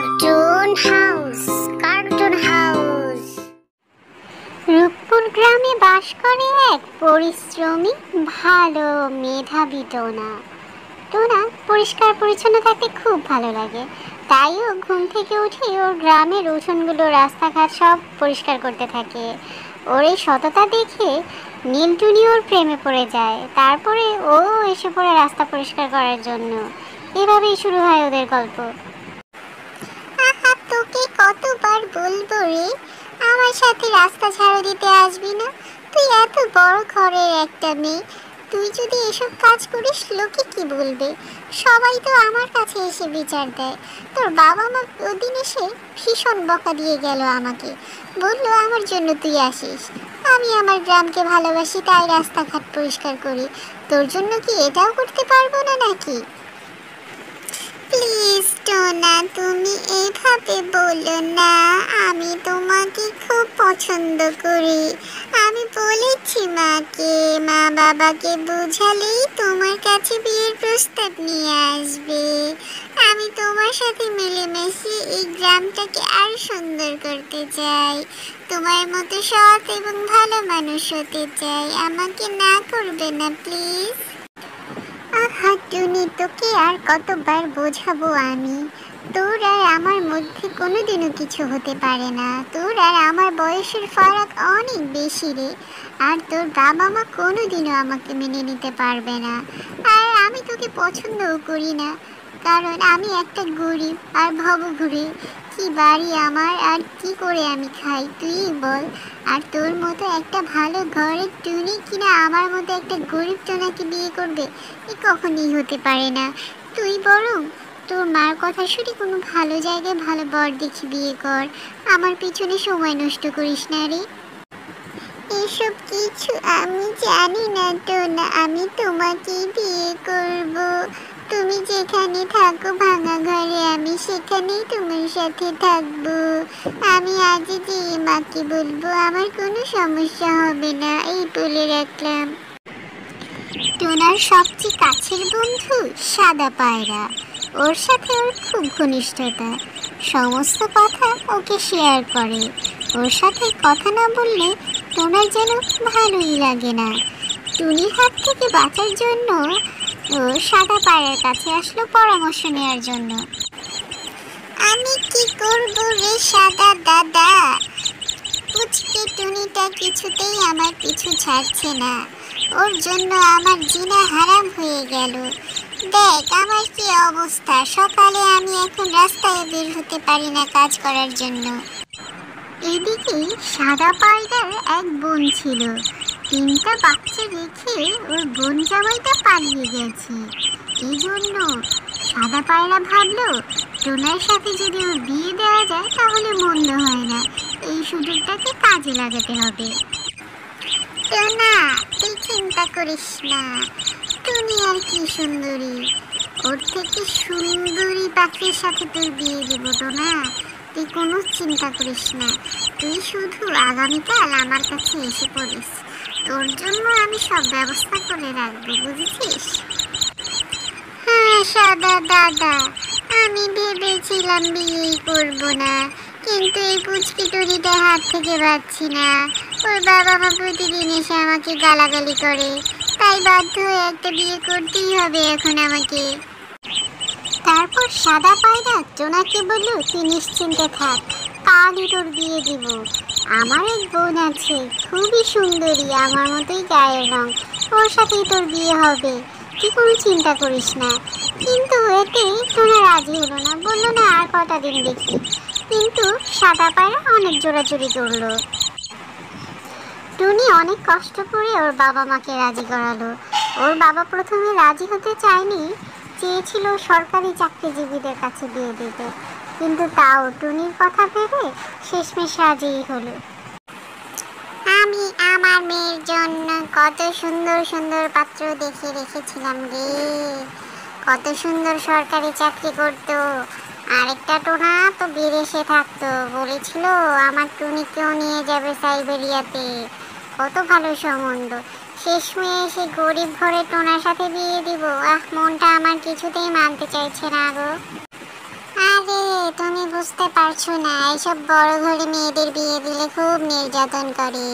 Cartoon house. Cartoon house. Rooppur গ্রামে বাস করে এক পরিশ্রমী ভালো মেধাবী টোনা। টোনা পরিষ্কার পরিচ্ছন্ন থাকতে খুব ভালো লাগে, তাই ও ঘুম থেকে উঠে ওর গ্রামের উঠোনগুলো রাস্তাঘাট সব পরিষ্কার করতে থাকে। ওর এই সততা দেখে নীলটুনি ওর প্রেমে পড়ে যায়। তারপরে ও এসে পড়ে রাস্তা পরিষ্কার করার জন্য। এভাবেই শুরু হয় ওদের গল্প। তোকে কতবার বলবো রে, আমার সাথে রাস্তা ঝাড়ু দিতে আসবি না? তুই এত বড় ঘরের একটা মেয়ে, তুই যদি এসব কাজ করিস লোকে কি বলবে? সবাই তো আমার কাছে এসে বিচার দেয়। তোর বাবা মা ওদিন এসে ভীষণ বকা দিয়ে গেল আমাকে, বললো আমার জন্য তুই আসিস। আমি আমার গ্রামকে ভালোবাসি, তাই রাস্তাঘাট পরিষ্কার করি। তোর জন্য কি এটাও করতে পারবো না নাকি? প্লিজ টোনা, তুমি এভাবে বলো না। আমি তোমাকে খুব পছন্দ করি। আমি বলেছি মাকে, মা বাবাকে বোঝালেই তোমার কাছে বিয়ের প্রস্তাব নিয়ে আসবে। আমি তোমার সাথে মিলেমিশে এই গ্রামটাকে আরো সুন্দর করতে চাই। তোমার মতো সৎ এবং ভালো মানুষ হতে চাই। আমাকে না করবে না প্লিজ। আহা টুনি, তোকে আর কতবার বোঝাবো আমি? তোর আর আমার মধ্যে কোনোদিনও কিছু হতে পারে না। তোর আর আমার বয়সের ফারাক অনেক বেশি রে। আর তোর বাবা মা কোনোদিনও আমাকে মেনে নিতে পারবে না। আর আমি তোকে পছন্দও করি না, কারণ আমি একটা গরিব আর ভবঘুরে। কি বাড়ি আমার, আর কি করে আমি খাই তুই বল? আর তোর মতো একটা ভালো ঘরের টুনি কিনা আমার মতো একটা গরিব টোনাকে বিয়ে করবে? এ কখনই হতে পারে না। তুই বরং তোর মার কথা শুনে কোনো ভালো জায়গায় ভালো বর দেখি বিয়ে কর। আমার পিছনে সময় নষ্ট করিস না রে। এসব কিছু আমি জানি না টোনা, আমি তোমাকেই বিয়ে করব। তুমি যেখানে থাকো ভাঙা ঘরে, আমি সেখানেই তোমার সাথে থাকবো। আমি আজই যে মাকে বলবো, আমার কোনো সমস্যা হবে না, এই বলে রাখলাম। টোনার সবচেয়ে কাছের বন্ধু সাদা পায়রা। ওর সাথে ওর খুব ঘনিষ্ঠতা, সমস্ত কথা ওকে শেয়ার করে। ওর সাথে কথা না বললে টোনার যেন ভালোই লাগে না। টুনির হাত থেকে বাঁচার জন্য ও সাদা পায়রার কাছে আসলো পরামর্শ নেওয়ার জন্য। আমি কি করব রে সাদা দাদা? পুচকে টুনিটা কিছুতেই আমার পিছু ছাড়ছে না। ওর জন্য আমার জিনা হারাম হয়ে গেল। দেখ আমার কি অবস্থা, সকালে আমি এখন রাস্তায় বের হতে পারি না কাজ করার জন্য। এদিকে সাদা পায়রার এক বোন ছিল। 3টা বাচ্চা রেখে ওর বোন জামাইটা পালিয়ে গেছে। এই জন্য সাদা পায়রা ভাবলো টোনার সাথে যদি ওর বিয়ে দেওয়া যায় তাহলে মন্দ হয় না। এই সুযোগটাকে কাজে লাগাতে হবে। টোনা, তুই চিন্তা করিস না, টুনি আর কি সুন্দরী, ওর থেকে সুন্দরী পাখির সাথে তোর বিয়ে দেবো টোনা। তুই কোনো চিন্তা করিস না, তুই শুধু আগামীকাল আমার কাছে এসে পড়িস। তোর জন্য আমি সব ব্যবস্থা করে রাখবো, বুঝেছিস? হ্যাঁ সাদা দাদা, আমি ভেবেছিলাম বিয়েই করবো না, কিন্তু এই পুচকি টুনিটা হাত থেকে পাচ্ছি না। ওর বাবা মা প্রতিদিন এসে আমাকে গালাগালি করে, তাই বাধ্য হয়ে একটা বিয়ে করতেই হবে এখন আমাকে। তারপর সাদা পায়রা টোনাকে বলল, তুই নিশ্চিন্তে থাক, কালই তোর বিয়ে দিব। আমার এক বোন আছে, খুবই সুন্দরী, আমার মতোই গায়ের রং, ওর সাথেই তোর বিয়ে হবে, তুই কোনো চিন্তা করিস না। কিন্তু এতে টোনা রাজি হলো না, বললো না আর কটা দিন দেখি। কিন্তু সাদা পায়রা অনেক জোরাজুরি করলো। টুনি অনেক কষ্ট করে ওর বাবা মাকে রাজি করালো। ওর বাবা প্রথমে রাজি হতে চায়নি, চেয়েছিল সরকারি চাকরিজীবীদের কাছে বিয়ে দিতে, কিন্তু তাও টুনির কথা ভেবে শেষমেশ রাজিই হলো। আমি আমার মেয়ের জন্য কত সুন্দর সুন্দর পাত্র দেখে রেখেছিলাম রে, কত সুন্দর সরকারি চাকরি করতো। আরেকটা টোনা তো বিদেশে থাকতো, বলেছিল আমার টুনিকেও নিয়ে যাবে সাইবেরিয়াতে, কত ভালো সম্বন্ধ। শেষমেশ সে গরিব ঘরে টোনার সাথে বিয়ে দিব। মনটা আমার কিছুতেই মানতে চাইছে না গো। আরে তুমি বুঝতে পারছো না, এইসব বড় ঘরে মেয়েদের বিয়ে দিলে খুব নির্যাতন করে।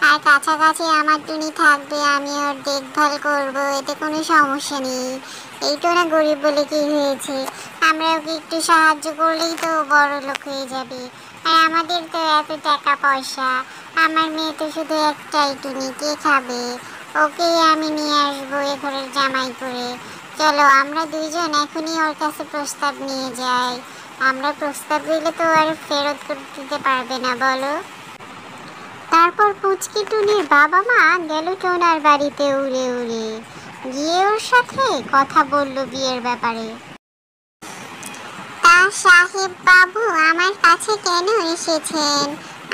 আর কাছাকাছি আমার টুনি থাকবে, আমি ওর দেখভাল করব, এতে কোনো সমস্যা নেই। এই তো না গরিব বলে কি হয়েছে, আমরা ওকে একটু সাহায্য করলেই তো বড় লোক হয়ে যাবে। আর আমাদের তো এত টাকা পয়সা, আমার মেয়ে তো শুধু একটাই টুনি, কে খাবে? ওকেই আমি নিয়ে আসবো এ ঘরের জামাই করে। চলো আমরা দুইজন এখনই ওর কাছে প্রস্তাব নিয়ে যাই। আমরা প্রস্তাব দিলে তো আর ফেরত করে দিতে পারবে না, বলো? তারপর পুচকি টুনির বাবা মা গেল টোনার বাড়িতে উড়ে উড়ে, গিয়ে ওর সাথে কথা বলল বিয়ের ব্যাপারে। তা সাহেব বাবু আমার কাছে কেন এসেছেন?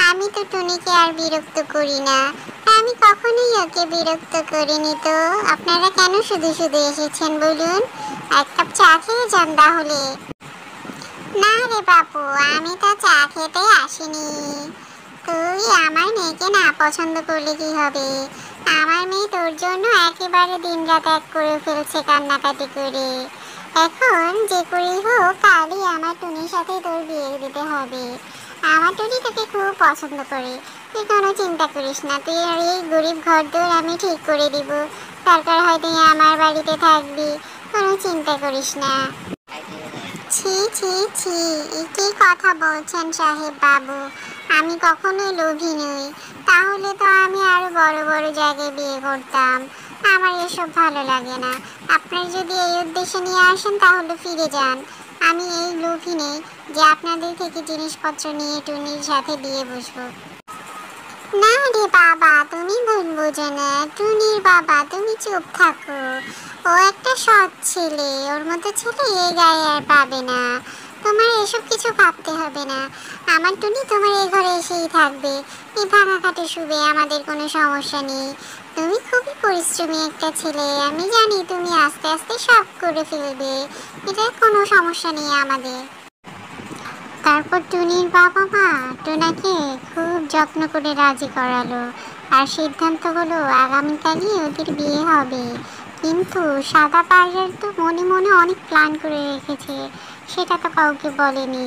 আমি তো টুনিকে আর বিরক্ত করি না, আমি কখনোই ওকে বিরক্ত করিনি। তো আপনারা কেন শুধু শুধু এসেছেন বলুন? এক কাপ চা খেয়ে যান তাহলে। না রে বাপু, আমি তো চা খেতে আসিনি। তুই আমার মেয়েকে না পছন্দ করলে কি হবে? আমার মেয়ে তোর জন্য একেবারে দিনরাত এক করে ফেলছে কান্নাকাটি করে। এখন যে করেই হোক কালই আমার টুনির সাথে তোর বিয়ে দিতে হবে। আমার টুনি তোকে খুব পছন্দ করে, তুই কোনো চিন্তা করিস না। তুই আর এই গরিব ঘরদোর আমি ঠিক করে দিব, দরকার হয় তুই আমার বাড়িতে থাকবি, কোনো চিন্তা করিস না। ছি ছি ছি, কি কথা বলছেন সাহেব বাবু? আমি কখনোই লোভী নই, তাহলে তো আমি আরো বড় বড় জায়গায় বিয়ে করতাম। আমার এসব ভালো লাগে না। আপনারা যদি এই উদ্দেশ্যে নিয়ে আসেন তাহলে ফিরে যান। আমি এই লোভী নেই যে আপনাদের থেকে জিনিসপত্র নিয়ে টুনির সাথে বিয়ে বসবো। না রে বাবা, তুমি ভুল বোঝো না। টুনির বাবা, তুমি চুপ থাকো। ও একটা সৎ ছেলে, ওর মতো ছেলে এই গায়ে আর পাবে না। তোমার এসব কিছু ভাবতে হবে না। আমার টুনি তোমার এই ঘরে এসেই থাকবে, এই ভাঙা খাটে শুবে, আমাদের কোনো সমস্যা নেই। তুমি খুবই পরিশ্রমী একটা ছেলে, আমি জানি তুমি আস্তে আস্তে সব করে ফেলবে, এটা কোনো সমস্যা নেই আমাদের। তারপর টুনির বাবা মা টোনাকে খুব যত্ন করে রাজি করালো, আর সিদ্ধান্ত হলো আগামীকালই ওদের বিয়ে হবে। কিন্তু সাদা পায়রার তো মনে মনে অনেক প্ল্যান করে রেখেছে, সেটা তো কাউকে বলেনি।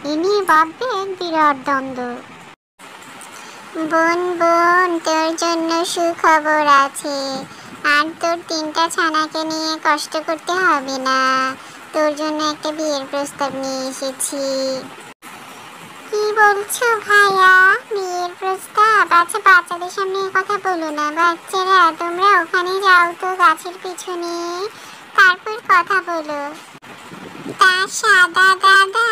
এ নিয়ে ভাববে এক বিরাট দ্বন্দ্ব। বোন বোন, তোর জন্য সুখবর আছে। আর তোর তিনটা ছানাকে নিয়ে কষ্ট করতে হবে না। তোর জন্য একটা বিয়ের প্রস্তাব নিয়ে এসেছি। কি বলছো ভাইয়া? বিয়ের প্রস্তাব? আচ্ছা বাচ্চাদের সামনে কথা বলো না। বাচ্চারা তোমরা ওখানে যাও তো গাছের পিছনে, তারপর কথা বলো। তা সাদা দাদা,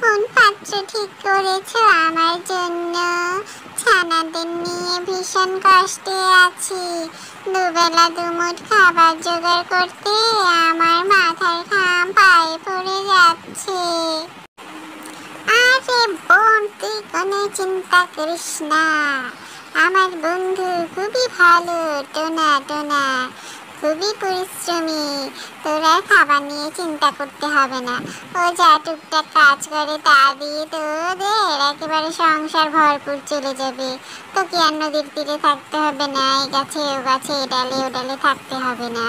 কোন পাত্র ঠিক করেছো আমার জন্য? ছানাদের নিয়ে ভীষণ কষ্টে আছি, দুবেলা দুমুঠ খাবার জোগাড় করতে আমার মাথার ঘাম পায়ে পড়ে যাচ্ছে। আরে বোন, তুই কোনো চিন্তা করিস না, আমার বন্ধু খুবই ভালো, টোনা টোনা খুবই পরিশ্রমী। তোরা খাবার নিয়ে চিন্তা করতে হবে না, ও যা টুকটাক কাজ করে তা দিয়ে তোদের একেবারে সংসার ভরপুর চলে যাবে। তোকে আর নদীর তীরে থাকতে হবে না, এই গাছে ও গাছে এ ডালে ও ডালে থাকতে হবে না।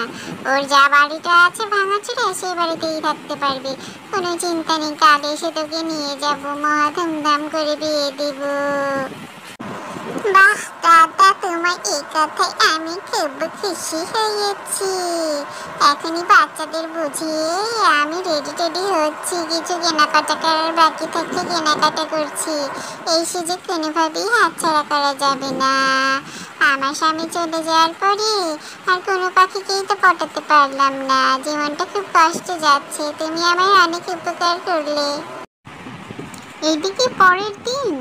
ওর যা বাড়িটা আছে ভাঙাচোরা, সেই বাড়িতেই থাকতে পারবি, কোনো চিন্তা নেই। কাল এসে তোকে নিয়ে যাবো, মহা ধুমধাম করে বিয়ে দিব। বাহ দাদা, তোমার এই কথায় আমি খুব খুশি হয়েছি। এখনই বাচ্চাদের বুঝিয়ে আমি রেডি টেডি হচ্ছি, কিছু কেনাকাটা করার বাকি থাকলে কেনাকাটা করছি। এই সুযোগ কোনোভাবেই হাতছাড়া করা যাবে না। আমার স্বামী চলে যাওয়ার পরে আর কোনো পাখিকেই তো পটাতে পারলাম না, জীবনটা খুব কষ্টে যাচ্ছে। তুমি আমার অনেক উপকার করলে। এদিকে পরের দিন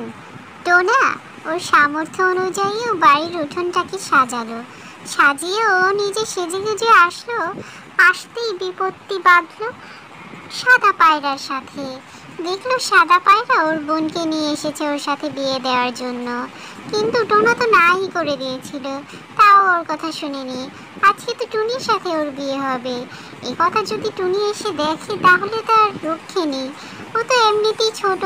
টোনা ওর সামর্থ্য অনুযায়ী ও বাড়ির উঠোনটাকে সাজালো, সাজিয়ে ও নিজে সেজে গুজে আসলো। আসতেই বিপত্তি বাঁধলো সাদা পায়রার সাথে। দেখলো সাদা পায়রা ওর বোনকে নিয়ে এসেছে ওর সাথে বিয়ে দেওয়ার জন্য, কিন্তু টোনা তো নাই করে দিয়েছিল, তাও ওর কথা শুনেনি। আজকে তো টুনির সাথে ওর বিয়ে হবে, এই কথা যদি টুনি এসে দেখে তাহলে তো আর রক্ষে নেই। ও তো এমনিতেই ছোট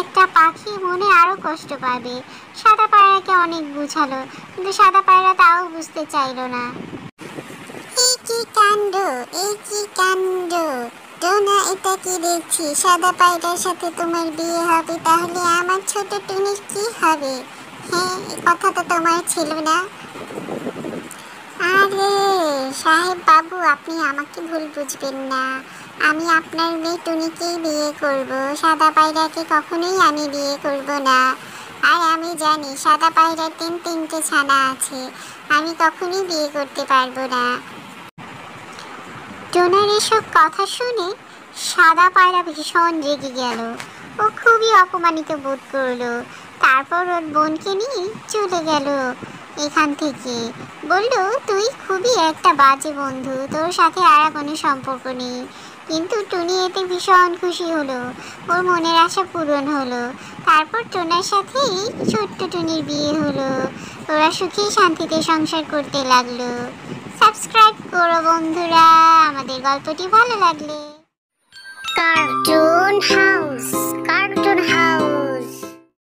একটা পাখি, মনে আরো কষ্ট পাবে। সাদা পায়রাকে অনেক বুঝালো, কিন্তু সাদা পায়রা তাও বুঝতে চাইলো না। এই কি কাণ্ড, এই কি কাণ্ড! টোনা, এটা কি দেখছি? সাদা পায়রার সাথে তোমার বিয়ে হবে, তাহলে আমার ছোট টুনির কি হবে? হ্যাঁ, এই কথা তো তোমার ছিল না। আরে সাহেব বাবু, আপনি আমাকে ভুল বুঝবেন না। আমি আপনার মেয়ে টুনিকেই বিয়ে করব, সাদা পায়রাকে কখনোই আমি বিয়ে করব না। আর আমি জানি সাদা পায়রার তিনটে ছানা আছে, আমি কখনোই বিয়ে করতে পারবো না। টোনার এসব কথা শুনে সাদা পায়রা ভীষণ রেগে গেল। ও খুবই অপমানিত বোধ করলো। তারপর ওর বোনকে নিয়ে চলে গেল এখান থেকে। বলল, তুই খুবই একটা বাজে বন্ধু, তোর সাথে আর কোনো সম্পর্ক নেই। কিন্তু টুনি এতে ভীষণ খুশি হলো, ওর মনের আশা পূরণ হলো। তারপর টোনার সাথে ছোট্ট টুনির বিয়ে হলো। ওরা সুখে শান্তিতে সংসার করতে লাগলো। সাবস্ক্রাইব করো বন্ধুরা আমাদের গল্পটি ভালো লাগলে। কার্টুন